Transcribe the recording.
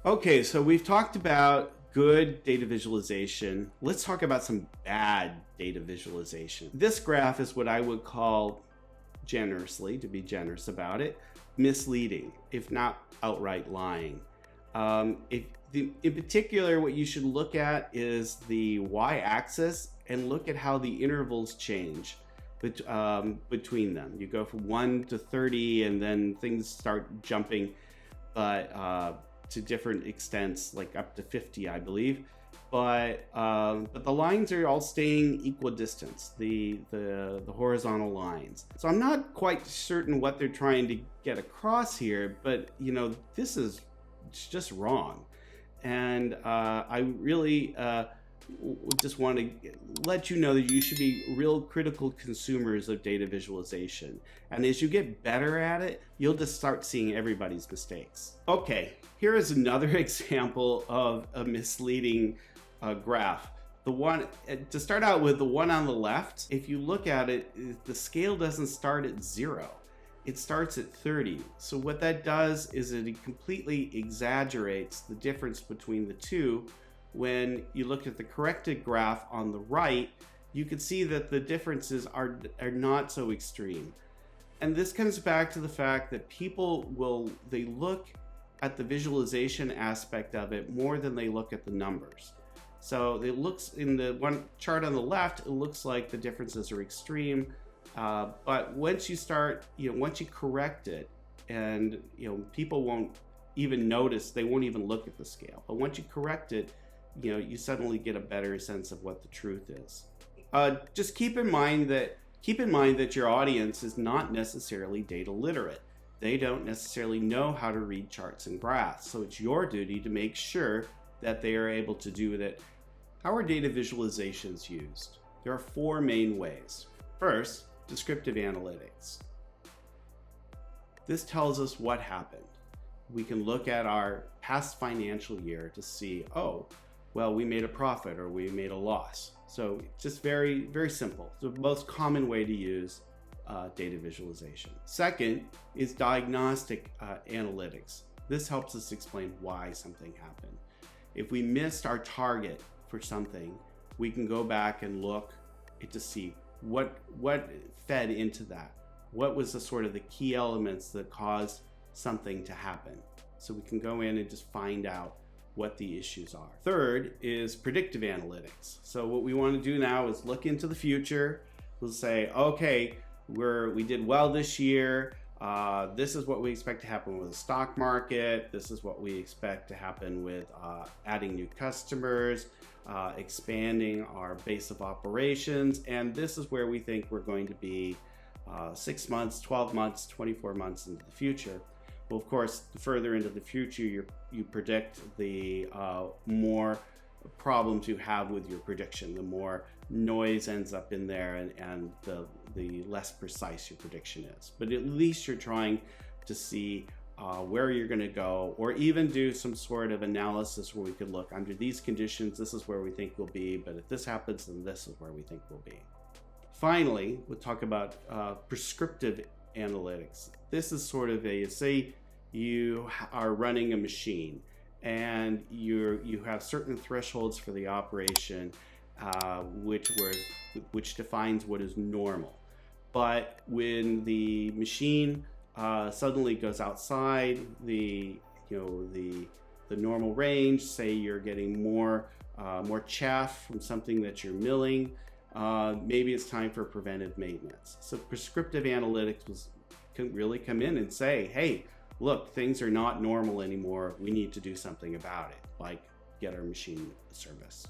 Okay, so we've talked about good data visualization. Let's talk about some bad data visualization. This graph is what I would call, generously, to be generous about it, misleading, if not outright lying. In particular, what you should look at is the y-axis and look at how the intervals change between them. You go from 1 to 30 and then things start jumping, but to different extents, like up to 50, I believe. But the lines are all staying equidistant, the horizontal lines. So I'm not quite certain what they're trying to get across here, but this is just wrong. And I really just want to let you know that you should be real critical consumers of data visualization. And as you get better at it, you'll just start seeing everybody's mistakes. Okay, here is another example of a misleading graph. The one, to start out with, the one on the left, if you look at it, the scale doesn't start at 0. It starts at 30. So what that does is it completely exaggerates the difference between the two. When you look at the corrected graph on the right, you can see that the differences are not so extreme. And this comes back to the fact that people they look at the visualization aspect of it more than they look at the numbers. So it looks, in the one chart on the left, it looks like the differences are extreme. But once you start, once you correct it, and people won't even notice, they won't even look at the scale. But once you correct it, you suddenly get a better sense of what the truth is. Just keep in mind that your audience is not necessarily data literate. They don't necessarily know how to read charts and graphs. So it's your duty to make sure that they are able to do that. How are data visualizations used? There are 4 main ways. First, descriptive analytics. This tells us what happened. We can look at our past financial year to see, oh, well, we made a profit or we made a loss. So just very, very simple. It's the most common way to use data visualization. Second is diagnostic analytics. This helps us explain why something happened. If we missed our target for something, we can go back and look to see what fed into that. What was the key elements that caused something to happen? So we can go in and just find out what the issues are. Third is predictive analytics. So what we want to do now is look into the future. We'll say, okay, we did well this year. This is what we expect to happen with the stock market. This is what we expect to happen with adding new customers, expanding our base of operations. And this is where we think we're going to be 6 months, 12 months, 24 months into the future. Well, of course, the further into the future you predict, the more problems you have with your prediction, the more noise ends up in there, and the less precise your prediction is. But at least you're trying to see where you're going to go, or even do some sort of analysis where we could look, under these conditions, this is where we think we'll be, but if this happens, then this is where we think we'll be. Finally, we'll talk about prescriptive analytics. This is sort of say you are running a machine and you have certain thresholds for the operation, which defines what is normal. But when the machine suddenly goes outside the normal range, say you're getting more chaff from something that you're milling, maybe it's time for preventive maintenance. So prescriptive analytics can really come in and say, hey, look, things are not normal anymore. We need to do something about it, like get our machine serviced.